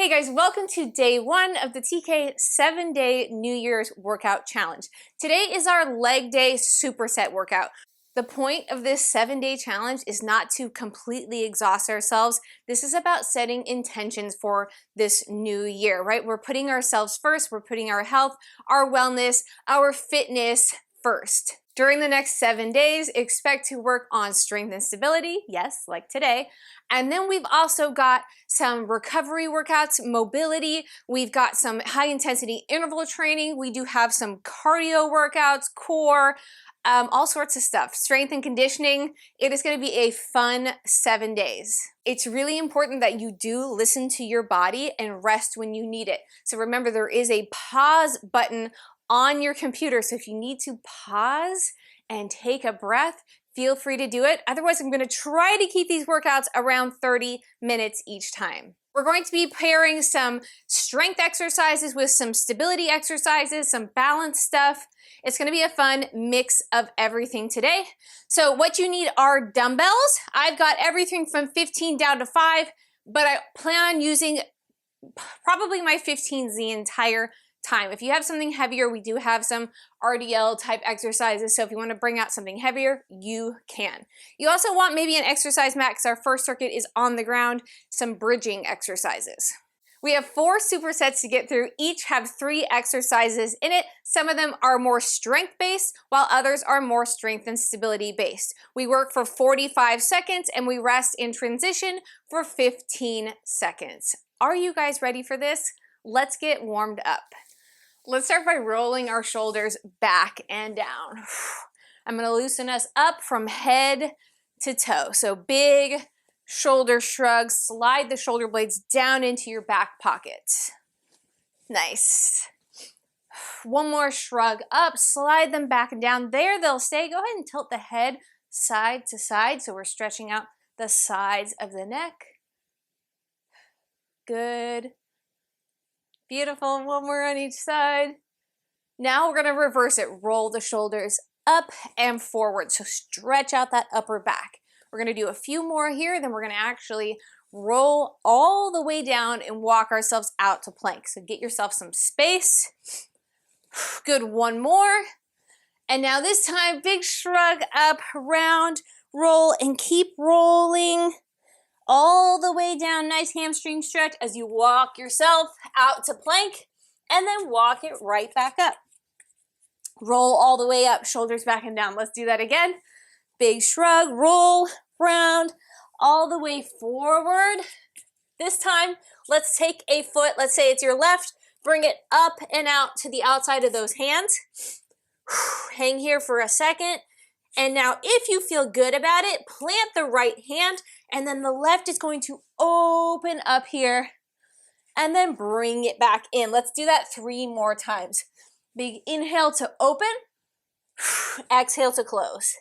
Hey guys, welcome to day one of the TK 7-day New Year's workout challenge. Today is our leg day superset workout. The point of this 7-day challenge is not to completely exhaust ourselves. This is about setting intentions for this new year, right? We're putting ourselves first. We're putting our health, our wellness, our fitness first. During the next 7 days, expect to work on strength and stability, yes, like today. And then we've also got some recovery workouts, mobility. We've got some high intensity interval training. We do have some cardio workouts, core, all sorts of stuff. Strength and conditioning. It is going to be a fun 7 days. It's really important that you do listen to your body and rest when you need it. So remember, there is a pause button on your computer. So if you need to pause and take a breath, feel free to do it. Otherwise, I'm going to try to keep these workouts around 30 minutes each time. We're going to be pairing some strength exercises with some stability exercises, some balance stuff. It's going to be a fun mix of everything today. So what you need are dumbbells. I've got everything from 15 down to 5, but I plan on using probably my 15s the entire time. If you have something heavier, we do have some RDL type exercises. So if you want to bring out something heavier, you can. You also want maybe an exercise mat because our first circuit is on the ground, some bridging exercises. We have 4 supersets to get through. Each have 3 exercises in it. Some of them are more strength based, while others are more strength and stability based. We work for 45 seconds and we rest in transition for 15 seconds. Are you guys ready for this? Let's get warmed up. Let's start by rolling our shoulders back and down. I'm going to loosen us up from head to toe. So big shoulder shrug, slide the shoulder blades down into your back pocket. Nice. One more shrug up, slide them back and down. There they'll stay. Go ahead and tilt the head side to side. So we're stretching out the sides of the neck. Good. Beautiful. One more on each side. Now we're going to reverse it. Roll the shoulders up and forward. So stretch out that upper back. We're going to do a few more here. Then we're going to actually roll all the way down and walk ourselves out to plank. So get yourself some space. Good. One more. And now this time, big shrug up, round, roll, and keep rolling all the way down. Nice hamstring stretch as you walk yourself out to plank and then walk it right back up. Roll all the way up, shoulders back and down. Let's do that again. Big shrug, roll, round, all the way forward. This time, let's take a foot, let's say it's your left, bring it up and out to the outside of those hands. Hang here for a second. And now if you feel good about it, plant the right hand and then the left is going to open up here and then bring it back in. Let's do that 3 more times. Big inhale to open, exhale to close.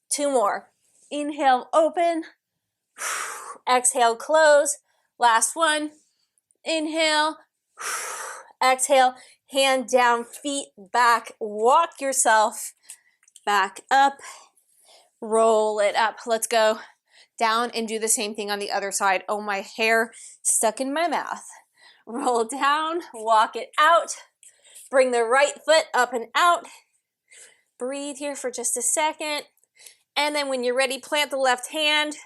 2 more. Inhale, open, exhale, close. Last one. Inhale, exhale, hand down, feet back, walk yourself back up, roll it up. Let's go down and do the same thing on the other side. Oh, my hair stuck in my mouth. Roll down, walk it out, bring the right foot up and out. Breathe here for just a second. And then when you're ready, plant the left hand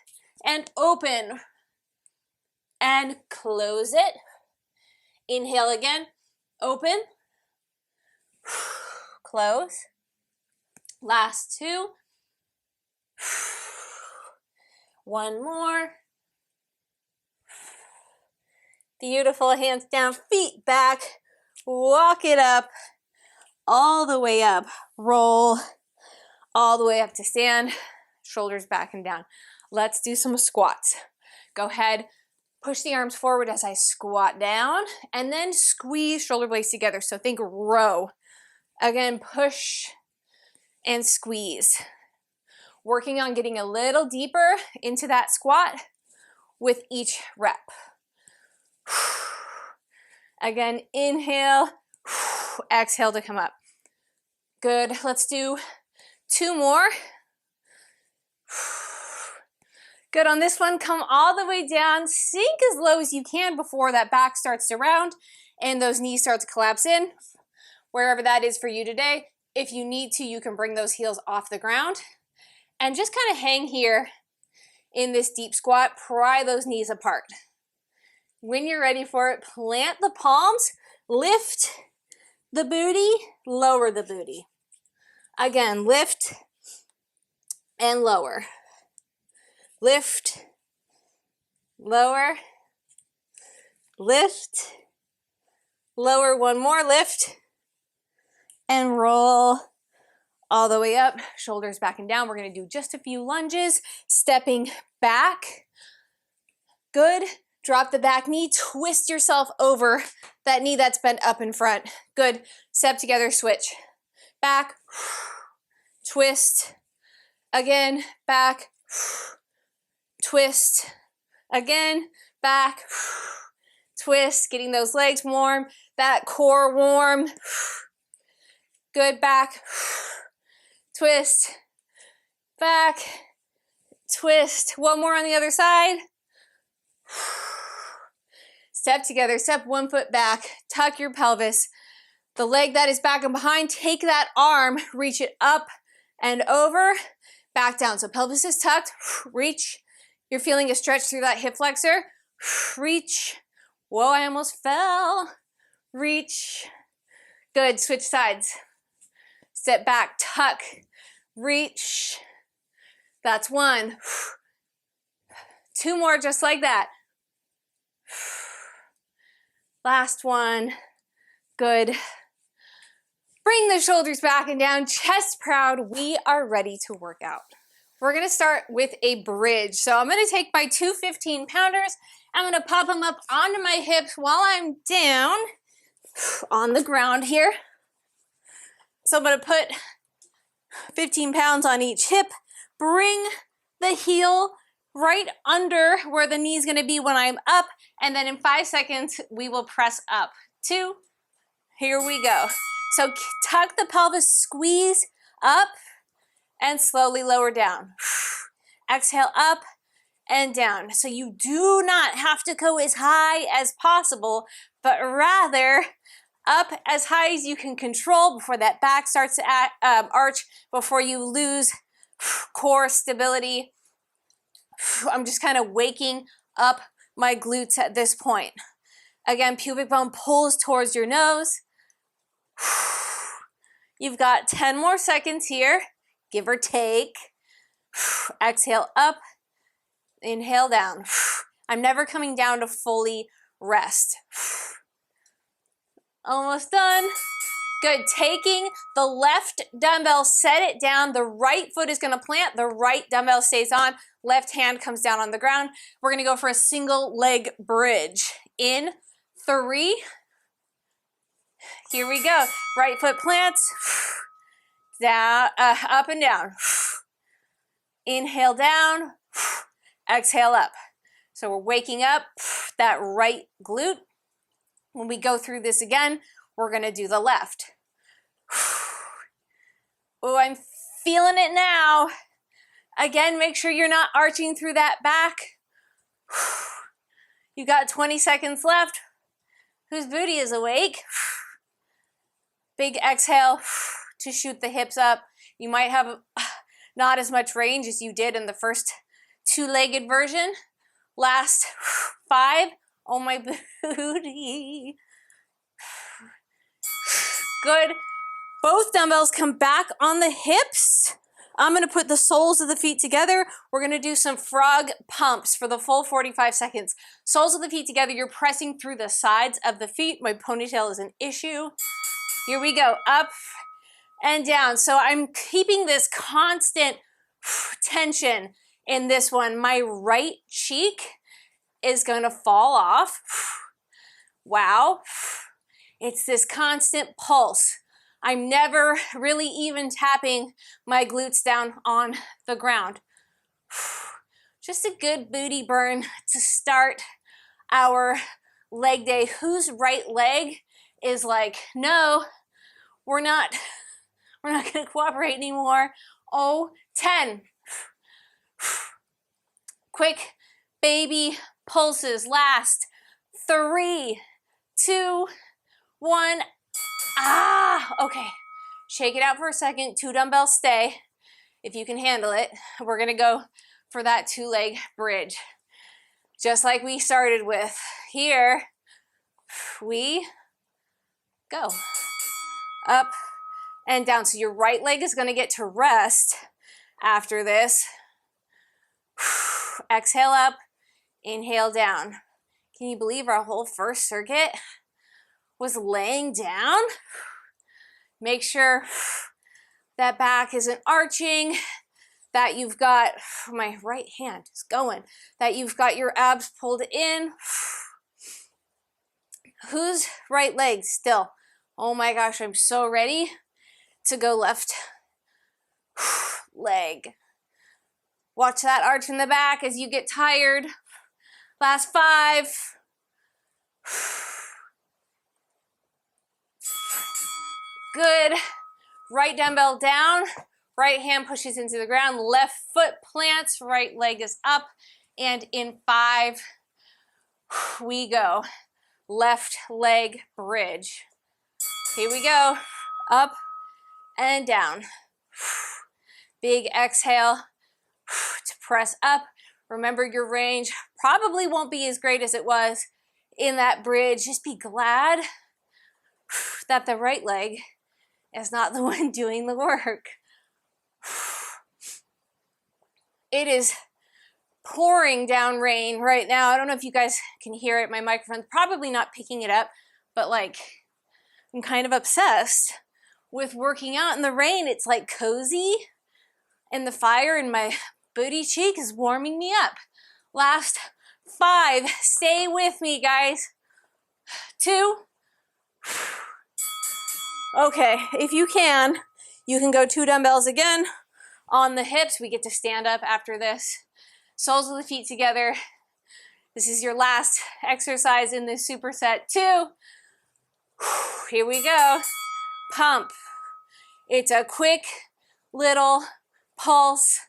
and open and close it. Inhale again, open, close. Last 2. One more. Beautiful. Hands down, feet back. Walk it up, all the way up. Roll all the way up to stand. Shoulders back and down. Let's do some squats. Go ahead, push the arms forward as I squat down, and then squeeze shoulder blades together. So think row. Again, push and squeeze. Working on getting a little deeper into that squat with each rep. Again, inhale, exhale to come up. Good. Let's do 2 more. Good. On this one, come all the way down, sink as low as you can before that back starts to round and those knees start to collapse in, wherever that is for you today. If you need to, you can bring those heels off the ground and just kind of hang here in this deep squat, pry those knees apart. When you're ready for it, plant the palms, lift the booty, lower the booty. Again, lift and lower. Lift, lower, lift, lower, one more, lift, and roll all the way up, shoulders back and down. We're gonna do just a few lunges, stepping back. Good. Drop the back knee, twist yourself over that knee that's bent up in front. Good. Step together, switch. Back, twist, again, back, twist, again, back, twist, getting those legs warm, that core warm. Good, back, twist, back, twist. One more on the other side. Step together, step one foot back, tuck your pelvis. The leg that is back and behind, take that arm, reach it up and over, back down. So pelvis is tucked, reach. You're feeling a stretch through that hip flexor. Reach. Whoa, I almost fell. Reach. Good, switch sides. Step back, tuck, reach. That's one. Two more just like that. Last one. Good. Bring the shoulders back and down, chest proud. We are ready to work out. We're gonna start with a bridge. So I'm gonna take my two 15-pounders. I'm gonna pop them up onto my hips while I'm down on the ground here. So I'm gonna put 15 pounds on each hip. Bring the heel right under where the knee is gonna be when I'm up. And then in 5 seconds, we will press up. 2, here we go. So tuck the pelvis, squeeze up, and slowly lower down. Exhale up and down. So you do not have to go as high as possible, but rather up as high as you can control before that back starts to arch, before you lose core stability. I'm just kind of waking up my glutes at this point. Again, pubic bone pulls towards your nose. You've got 10 more seconds here, give or take. Exhale up, inhale down. I'm never coming down to fully rest. Almost done. Good, taking the left dumbbell, set it down. The right foot is gonna plant, the right dumbbell stays on, left hand comes down on the ground. We're gonna go for a single leg bridge. In 3, here we go. Right foot plants, down, up and down. Inhale down, exhale up. So we're waking up that right glute. When we go through this again, we're gonna do the left. Oh, I'm feeling it now. Again, make sure you're not arching through that back. You got 20 seconds left. Whose booty is awake? Big exhale to shoot the hips up. You might have not as much range as you did in the first two-legged version. Last 5. Oh, my booty. Good. Both dumbbells come back on the hips. I'm gonna put the soles of the feet together. We're gonna do some frog pumps for the full 45 seconds. Soles of the feet together, you're pressing through the sides of the feet. My ponytail is an issue. Here we go, up and down. So I'm keeping this constant tension in this one. My right cheek is gonna fall off. Wow. It's this constant pulse. I'm never really even tapping my glutes down on the ground. Just a good booty burn to start our leg day. Whose right leg is like, no, we're not gonna cooperate anymore. Oh, 10, Quick baby pulses. Last 3, 2, 1. Okay. Shake it out for a second. 2 dumbbells stay. If you can handle it, we're gonna go for that 2-leg bridge. Just like we started with. Here we go. Up and down. So your right leg is gonna get to rest after this. Exhale up, inhale down. Can you believe our whole first circuit was laying down? Make sure that back isn't arching, that you've got, my right hand is going, that you've got your abs pulled in. Whose right leg still? Oh my gosh, I'm so ready to go left leg. Watch that arch in the back as you get tired. Last 5. Good. Right dumbbell down. Right hand pushes into the ground. Left foot plants. Right leg is up. And in 5, we go. Left leg bridge. Here we go. Up and down. Big exhale to press up. Remember, your range probably won't be as great as it was in that bridge. Just be glad that the right leg is not the one doing the work. It is pouring down rain right now. I don't know if you guys can hear it. My microphone's probably not picking it up, but like, I'm kind of obsessed with working out in the rain. It's like cozy, and the fire in my booty cheek is warming me up. Last 5. Stay with me, guys. 2. Okay, if you can go 2 dumbbells again on the hips. We get to stand up after this. Soles of the feet together. This is your last exercise in this superset. 2. Here we go. Pump. It's a quick little pulse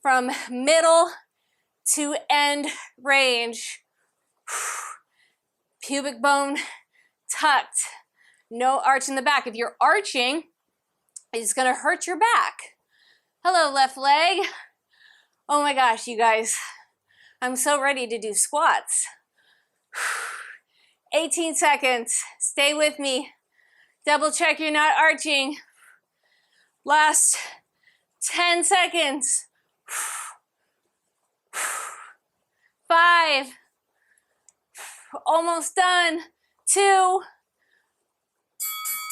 from middle to end range. Pubic bone tucked. No arch in the back. If you're arching, it's gonna hurt your back. Hello, left leg. Oh my gosh, you guys. I'm so ready to do squats. 18 seconds. Stay with me. Double check you're not arching. Last 10 seconds. 5. Almost done. 2.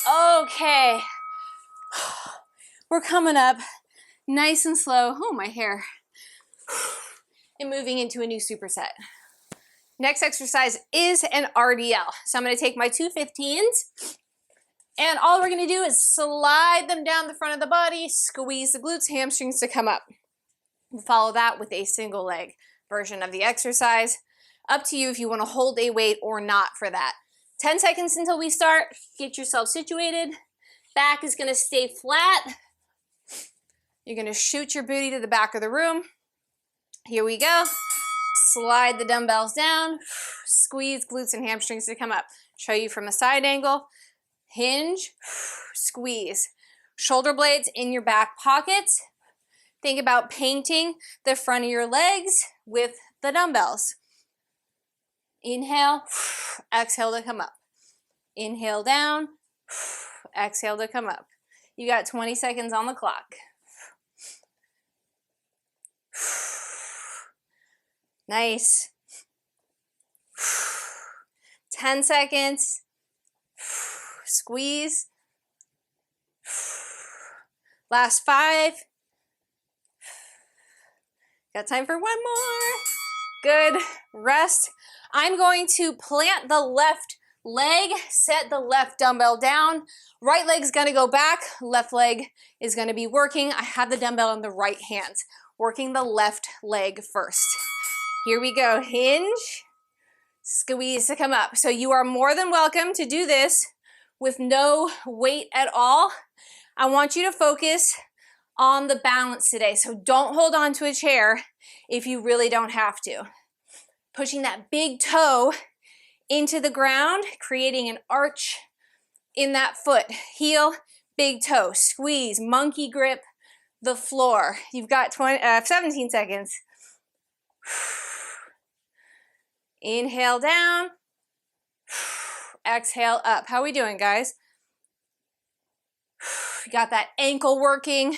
Okay. We're coming up nice and slow. Oh, my hair. And moving into a new superset. Next exercise is an RDL. So I'm going to take my 2 15s, and all we're going to do is slide them down the front of the body, squeeze the glutes, hamstrings to come up. We'll follow that with a single leg version of the exercise. Up to you if you want to hold a weight or not for that. 10 seconds until we start. Get yourself situated. Back is going to stay flat. You're going to shoot your booty to the back of the room. Here we go. Slide the dumbbells down. Squeeze glutes and hamstrings to come up. Show you from a side angle. Hinge. Squeeze. Shoulder blades in your back pockets. Think about painting the front of your legs with the dumbbells. Inhale. Exhale to come up. Inhale down. Exhale to come up. You got 20 seconds on the clock. Nice. 10 seconds. Squeeze. Last 5. Got time for one more. Good. Rest. I'm going to plant the left leg, set the left dumbbell down. Right leg's gonna go back. Left leg is gonna be working. I have the dumbbell in the right hand, working the left leg first. Here we go. Hinge. Squeeze to come up. So you are more than welcome to do this with no weight at all. I want you to focus on the balance today. So don't hold on to a chair if you really don't have to. Pushing that big toe into the ground, creating an arch in that foot. Heel, big toe, squeeze, monkey grip the floor. You've got 17 seconds. Inhale down, exhale up. How are we doing, guys? You got that ankle working,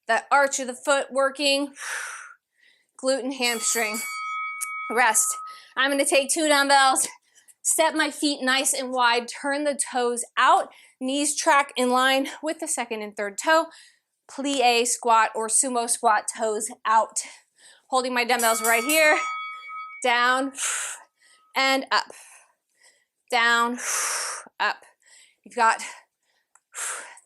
that arch of the foot working, glute and hamstring. Rest. I'm going to take 2 dumbbells, step my feet nice and wide, turn the toes out, knees track in line with the second and third toe, plie squat or sumo squat, toes out. Holding my dumbbells right here, down and up, down, up. You've got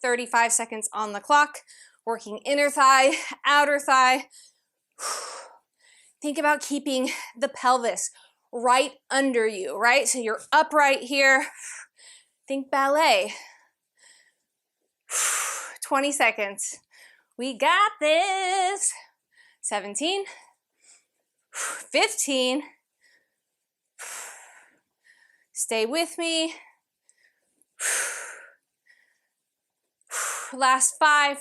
35 seconds on the clock, working inner thigh, outer thigh. Think about keeping the pelvis right under you, right? So you're upright here. Think ballet. 20 seconds. We got this. 17, 15. Stay with me. Last 5,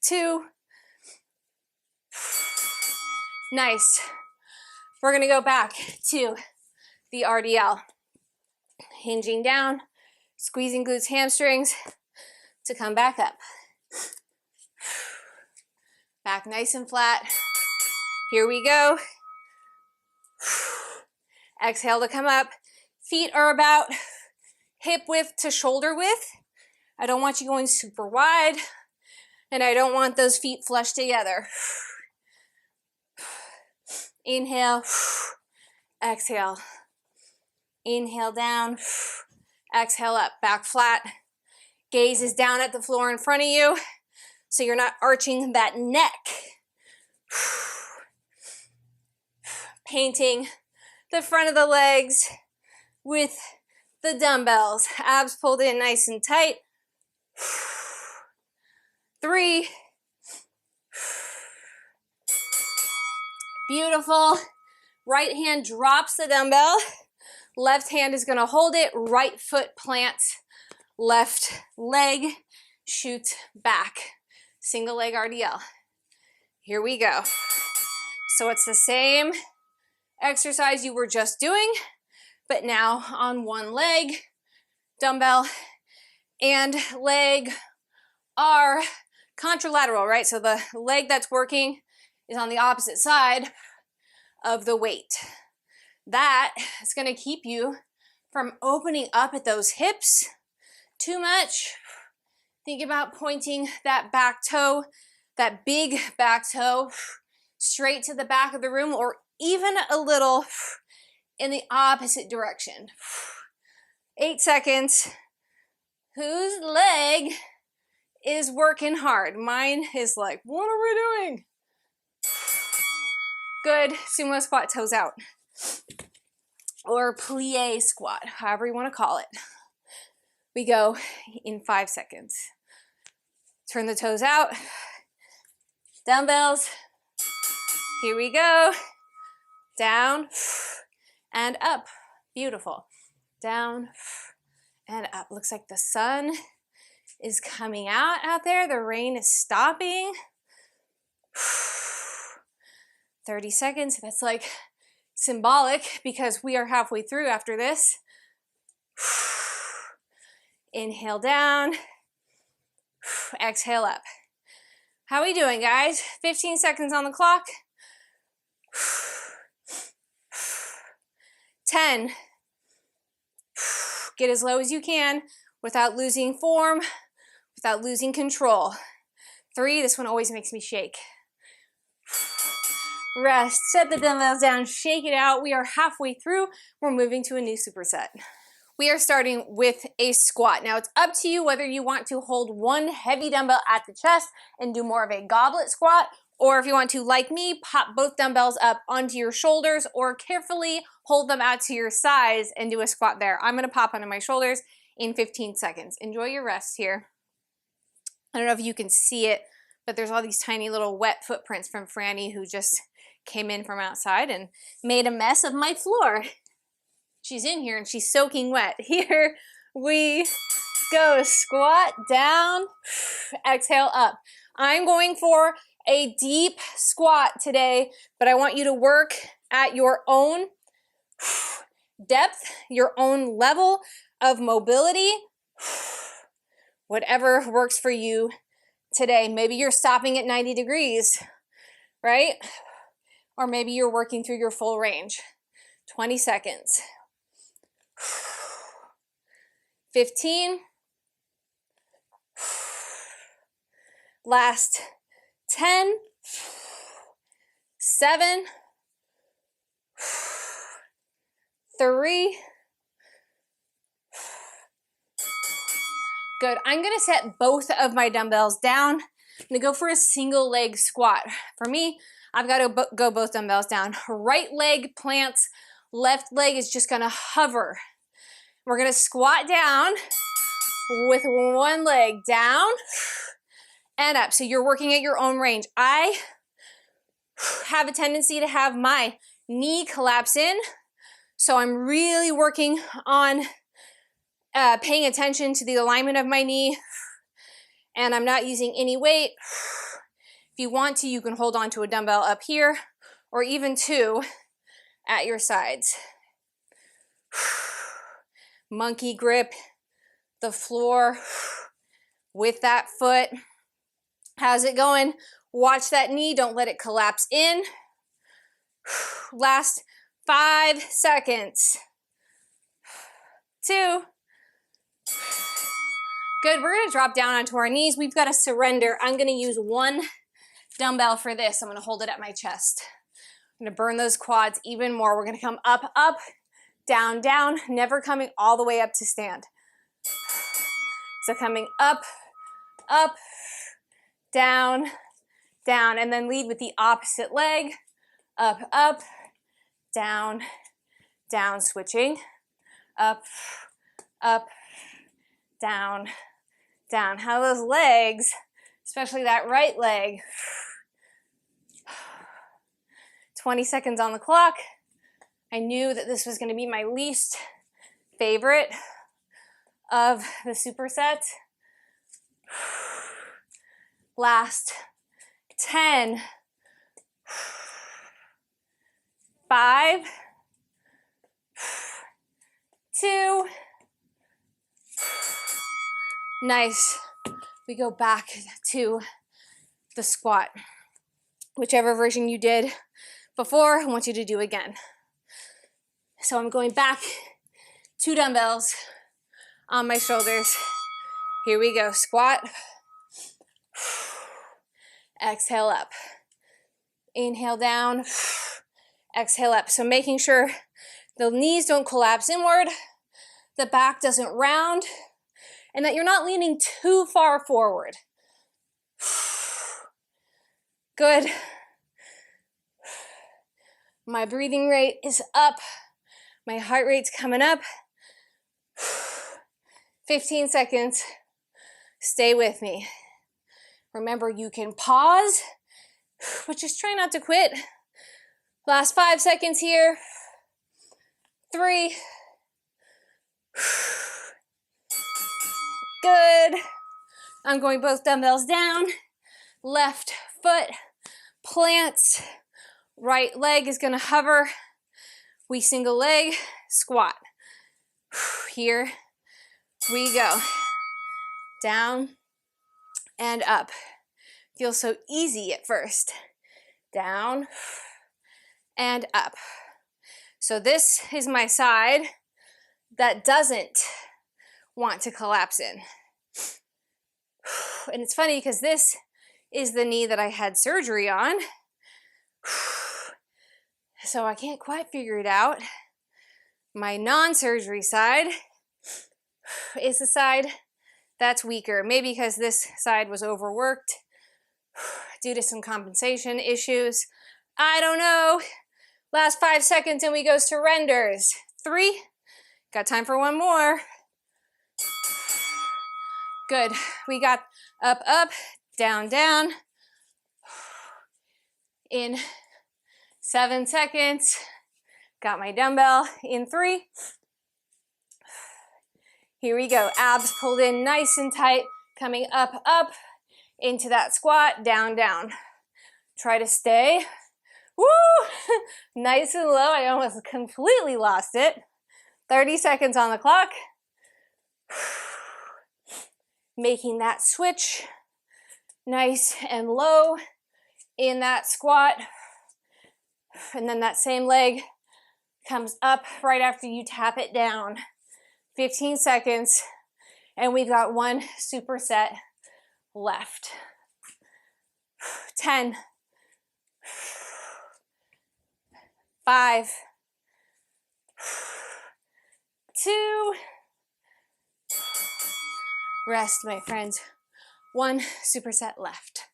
2. Nice. We're going to go back to the RDL. Hinging down, squeezing glutes, hamstrings to come back up. Back nice and flat. Here we go. Exhale to come up. Feet are about hip width to shoulder width. I don't want you going super wide, and I don't want those feet flush together. Inhale, exhale. Inhale down, exhale up, back flat. Gaze is down at the floor in front of you, so you're not arching that neck. Painting the front of the legs with the dumbbells. Abs pulled in nice and tight. 3. Beautiful. Right hand drops the dumbbell. Left hand is going to hold it. Right foot plants. Left leg shoots back. Single leg RDL. Here we go. So it's the same exercise you were just doing, but now on one leg. Dumbbell and leg are contralateral, right? So the leg that's working is on the opposite side of the weight. That is going to keep you from opening up at those hips too much. Think about pointing that back toe, that big back toe, straight to the back of the room, or even a little in the opposite direction. 8 seconds. Whose leg is working hard? Mine is like, what are we doing? Good. Sumo squat, toes out. Or plie squat, however you want to call it. We go in 5 seconds. Turn the toes out. Dumbbells. Here we go. Down and up. Beautiful. Down and up. Looks like the sun is coming out there. The rain is stopping. 30 seconds. That's like symbolic because we are halfway through after this. Inhale down. Exhale up. How are we doing, guys? 15 seconds on the clock. 10. Get as low as you can without losing form, without losing control. 3. This one always makes me shake. Rest. Set the dumbbells down. Shake it out. We are halfway through. We're moving to a new superset. We are starting with a squat. Now it's up to you whether you want to hold one heavy dumbbell at the chest and do more of a goblet squat, or if you want to, like me, pop both dumbbells up onto your shoulders or carefully hold them out to your sides and do a squat there. I'm gonna pop onto my shoulders in 15 seconds. Enjoy your rest here. I don't know if you can see it, but there's all these tiny little wet footprints from Franny, who just came in from outside and made a mess of my floor. She's in here and she's soaking wet. Here we go. Squat down, exhale up. I'm going for a deep squat today, but I want you to work at your own depth, your own level of mobility, whatever works for you today. Maybe you're stopping at 90 degrees, right? Or maybe you're working through your full range. 20 seconds. 15. Last 10. 7. 3. Good. I'm going to set both of my dumbbells down. I'm going to go for a single leg squat. For me, I've got to go both dumbbells down. Right leg plants, left leg is just going to hover. We're going to squat down with one leg down and up. So you're working at your own range. I have a tendency to have my knee collapse in. So I'm really working on paying attention to the alignment of my knee, and I'm not using any weight. If you want to, you can hold on to a dumbbell up here, or even two at your sides. Monkey grip the floor with that foot. How's it going? Watch that knee, don't let it collapse in. Last 5 seconds. 2. Good, we're gonna drop down onto our knees. We've got to surrender. I'm gonna use one dumbbell for this. I'm gonna hold it at my chest. I'm gonna burn those quads even more. We're gonna come up, up, down, down, never coming all the way up to stand. So coming up, up, down, down, and then lead with the opposite leg. Up, up, down, down, switching. Up, up, down, down. How those legs, especially that right leg. 20 seconds on the clock. I knew that this was going to be my least favorite of the supersets. Last 10. 5. 2. Nice. We go back to the squat. Whichever version you did before, I want you to do again. So I'm going back, 2 dumbbells on my shoulders. Here we go. Squat. Exhale up. Inhale down. Exhale up. So making sure the knees don't collapse inward, the back doesn't round, and that you're not leaning too far forward. Good. My breathing rate is up. My heart rate's coming up. 15 seconds. Stay with me. Remember, you can pause, but just try not to quit. Last 5 seconds here. 3. Good. I'm going both dumbbells down. Left foot plants. Right leg is going to hover. We single leg squat. Here we go. Down and up. Feels so easy at first. Down and up. So this is my side that doesn't want to collapse in. And it's funny because this is the knee that I had surgery on. So I can't quite figure it out. My non-surgery side is the side that's weaker. Maybe because this side was overworked due to some compensation issues. I don't know. Last 5 seconds and we go surrenders. 3. Got time for one more. Good. We got up, up, down, down. In 7 seconds. Got my dumbbell in 3. Here we go. Abs pulled in nice and tight. Coming up, up into that squat. Down, down. Try to stay. Woo! Nice and low. I almost completely lost it. 30 seconds on the clock. Making that switch nice and low in that squat. And then that same leg comes up right after you tap it down. 15 seconds. And we've got 1 superset left. 10. 5. 2. Rest, my friends. 1 superset left.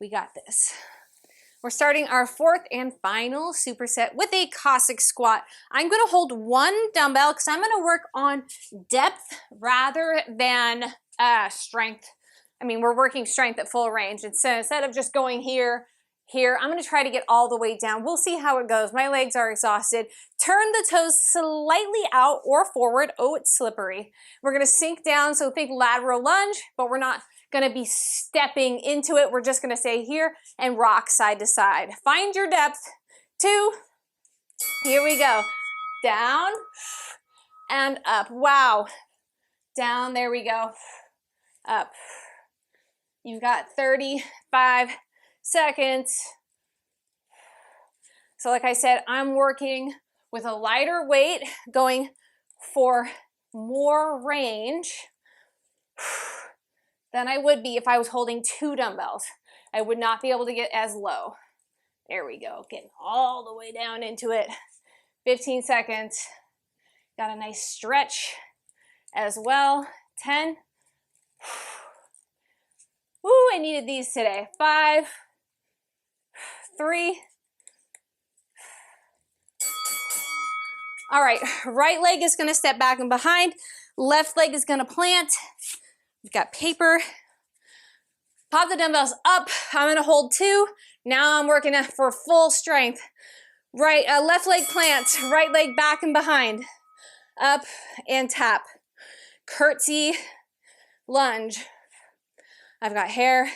We got this. We're starting our 4th and final superset with a Cossack squat. I'm going to hold 1 dumbbell because I'm going to work on depth rather than strength. I mean, we're working strength at full range. And so instead of just going here, I'm going to try to get all the way down. We'll see how it goes. My legs are exhausted. Turn the toes slightly out or forward. Oh, it's slippery. We're going to sink down. So think lateral lunge, but we're not going to be stepping into it. We're just going to stay here and rock side to side. Find your depth. 2. Here we go. Down and up. Wow. Down. There we go. Up. You've got 35 seconds. So like I said, I'm working with a lighter weight, going for more range than I would be if I was holding 2 dumbbells. I would not be able to get as low. There we go, getting all the way down into it. 15 seconds. Got a nice stretch as well. 10. Woo, I needed these today. 5, 3. All right, right leg is gonna step back and behind. Left leg is gonna plant. We've got paper. Pop the dumbbells up. I'm gonna hold 2. Now I'm working for full strength. Right, left leg plants. Right leg back and behind. Up and tap. Curtsy, lunge. I've got hair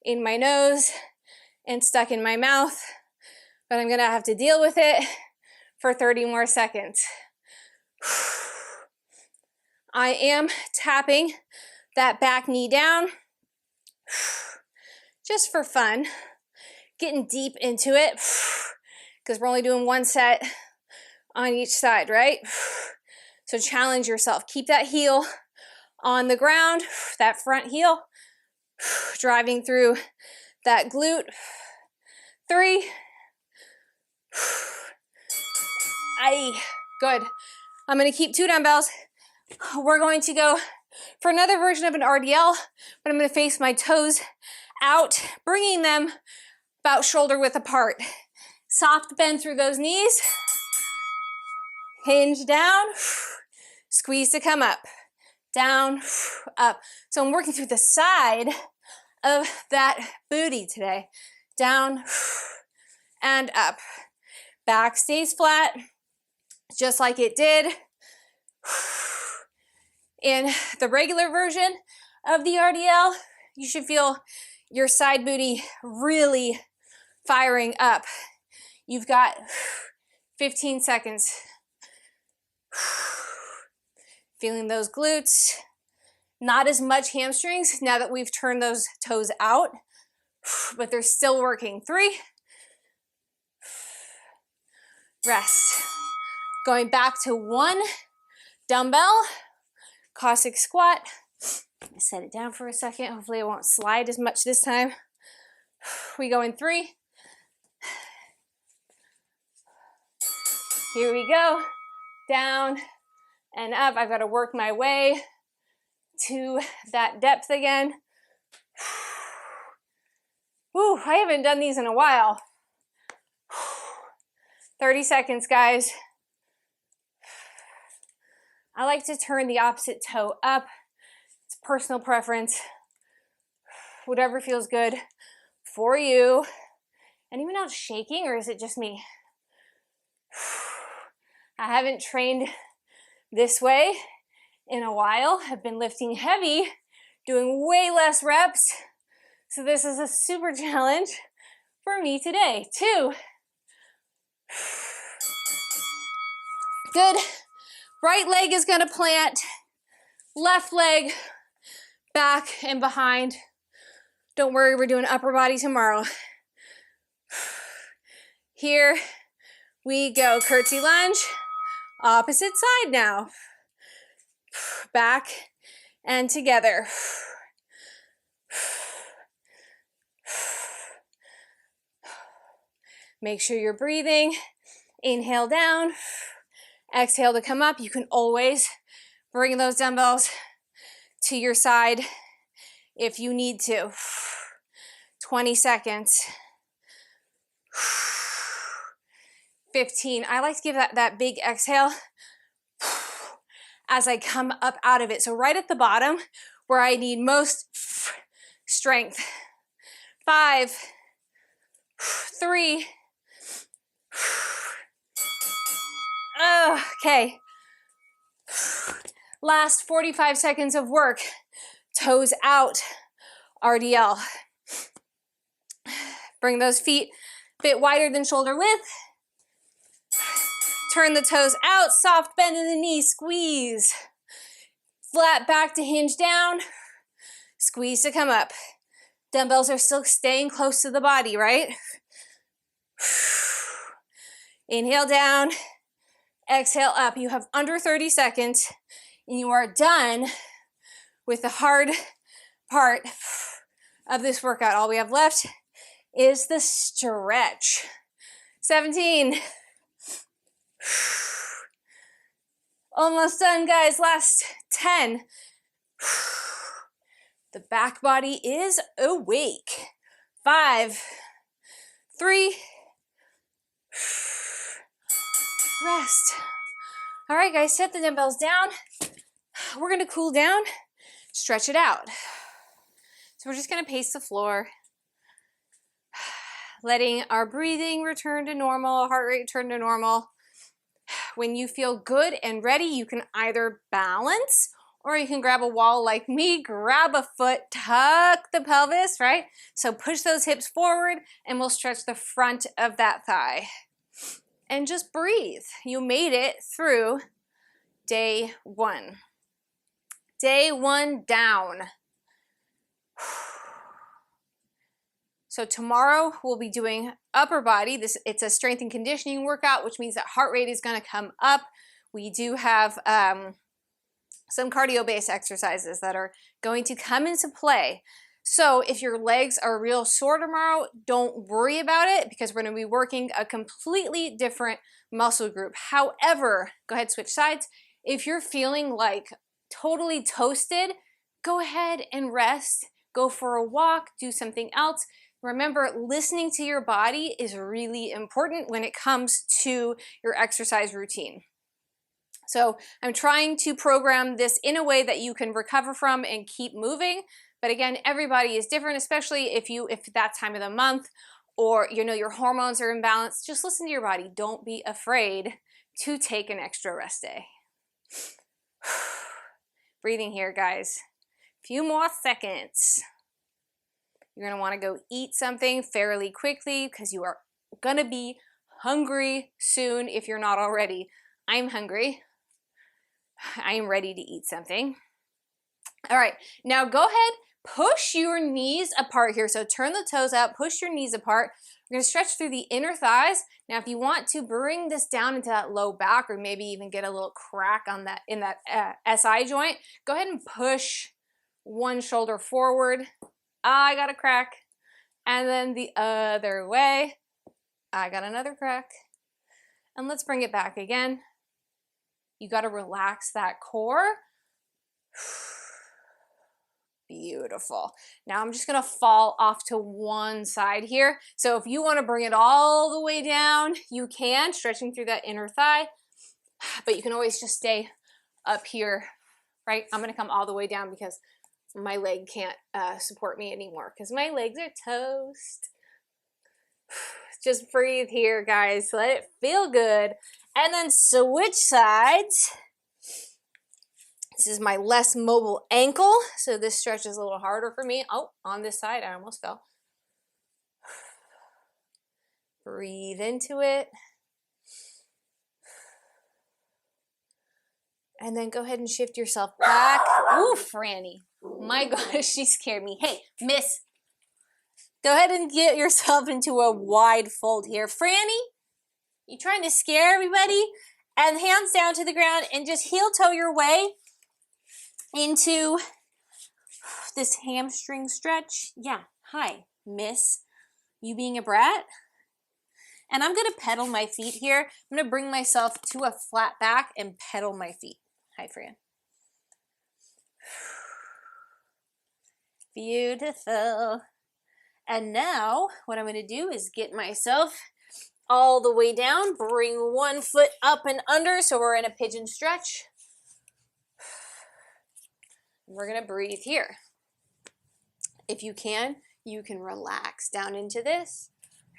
in my nose and stuck in my mouth, but I'm gonna have to deal with it for 30 more seconds. I am tapping that back knee down just for fun, getting deep into it because we're only doing 1 set on each side, right? So challenge yourself. Keep that heel on the ground, that front heel, driving through that glute. 3. Aye, good. I'm gonna keep 2 dumbbells. We're going to go for another version of an RDL, but I'm gonna face my toes out, bringing them about shoulder width apart. Soft bend through those knees. Hinge down, squeeze to come up. Down, up. So I'm working through the side of that booty today. Down and up. Back stays flat, just like it did in the regular version of the RDL. You should feel your side booty really firing up. You've got 15 seconds. Feeling those glutes. Not as much hamstrings now that we've turned those toes out, but they're still working. 3. Rest. Going back to 1 dumbbell, Cossack squat. Set it down for a second. Hopefully it won't slide as much this time. We go in 3. Here we go. Down and up. I've got to work my way to that depth again. Whew, I haven't done these in a while. 30 seconds, guys. I like to turn the opposite toe up. It's personal preference, whatever feels good for you. Anyone else shaking, or is it just me? I haven't trained this way in a while. I've been lifting heavy, doing way less reps. So this is a super challenge for me today. 2. Good. Right leg is gonna plant, left leg back and behind. Don't worry, we're doing upper body tomorrow. Here we go, curtsy lunge, opposite side now. Back and together. Make sure you're breathing. Inhale down, exhale to come up. You can always bring those dumbbells to your side if you need to. 20 seconds. 15. I like to give that big exhale as I come up out of it. So right at the bottom where I need most strength. 5, 3, okay. Last 45 seconds of work. Toes out, RDL. Bring those feet a bit wider than shoulder width. Turn the toes out, soft bend in the knee, squeeze. Flat back to hinge down, squeeze to come up. Dumbbells are still staying close to the body, right? Inhale down, exhale up. You have under 30 seconds and you are done with the hard part of this workout. All we have left is the stretch. 17. Almost done, guys. Last 10. The back body is awake. 5, 3, rest. All right, guys, set the dumbbells down. We're gonna cool down, stretch it out. So we're just gonna pace the floor, letting our breathing return to normal, heart rate return to normal. When you feel good and ready, you can either balance or you can grab a wall like me, grab a foot, tuck the pelvis, right? So push those hips forward and we'll stretch the front of that thigh. And just breathe. You made it through day 1. Day 1 down. So tomorrow we'll be doing upper body. It's a strength and conditioning workout, which means that heart rate is going to come up. We do have some cardio-based exercises that are going to come into play. So if your legs are real sore tomorrow, don't worry about it because we're going to be working a completely different muscle group. However, go ahead, switch sides. If you're feeling like totally toasted, go ahead and rest. Go for a walk, do something else. Remember, listening to your body is really important when it comes to your exercise routine. So I'm trying to program this in a way that you can recover from and keep moving. But again, everybody is different, especially if that time of the month or your hormones are imbalanced. Just listen to your body. Don't be afraid to take an extra rest day. Breathing here, guys. Few more seconds. You're going to want to go eat something fairly quickly because you are going to be hungry soon if you're not already. I'm hungry. I am ready to eat something. All right, now go ahead, push your knees apart here. So turn the toes out, push your knees apart. We're going to stretch through the inner thighs. Now, if you want to bring this down into that low back or maybe even get a little crack on that in that SI joint, go ahead and push one shoulder forward. I got a crack. And then the other way. I got another crack. And let's bring it back again. You got to relax that core. Beautiful. Now I'm just going to fall off to one side here. So if you want to bring it all the way down, you can, stretching through that inner thigh. But you can always just stay up here, right? I'm going to come all the way down because my leg can't support me anymore because my legs are toast. Just breathe here, guys. Let it feel good. And then switch sides. This is my less mobile ankle, so this stretch is a little harder for me. Oh, on this side, I almost fell. Breathe into it. And then go ahead and shift yourself back. Ooh, Franny. My gosh, she scared me. Hey, miss. Go ahead and get yourself into a wide fold here. Franny, you trying to scare everybody? And hands down to the ground and just heel toe your way into this hamstring stretch. Yeah, hi, miss. You being a brat? And I'm gonna pedal my feet here. I'm gonna bring myself to a flat back and pedal my feet. Hi, Fran. Beautiful. And now what I'm gonna do is get myself all the way down, bring one foot up and under so we're in a pigeon stretch. We're gonna breathe here. If you can relax down into this.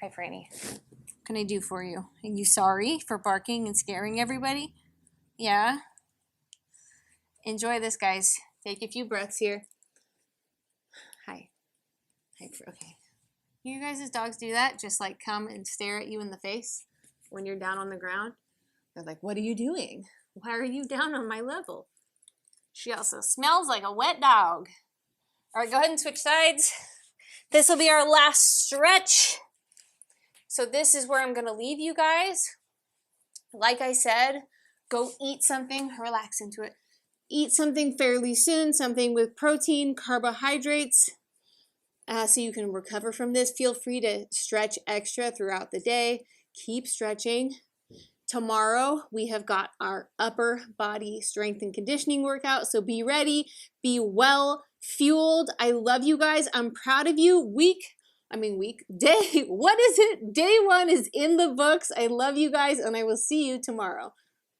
Hi, Franny. What can I do for you? Are you sorry for barking and scaring everybody? Yeah? Enjoy this, guys. Take a few breaths here. Hi. Hi. Okay. You guys' dogs do that? Just like come and stare at you in the face when you're down on the ground? They're like, what are you doing? Why are you down on my level? She also smells like a wet dog. All right, go ahead and switch sides. This will be our last stretch. So this is where I'm gonna leave you guys. Like I said, go eat something, relax into it. Eat something fairly soon, something with protein, carbohydrates, so you can recover from this. Feel free to stretch extra throughout the day. Keep stretching. Tomorrow, we have got our upper body strength and conditioning workout, so be ready, be well fueled. I love you guys. I'm proud of you. Day, what is it? Day 1 is in the books. I love you guys, and I will see you tomorrow.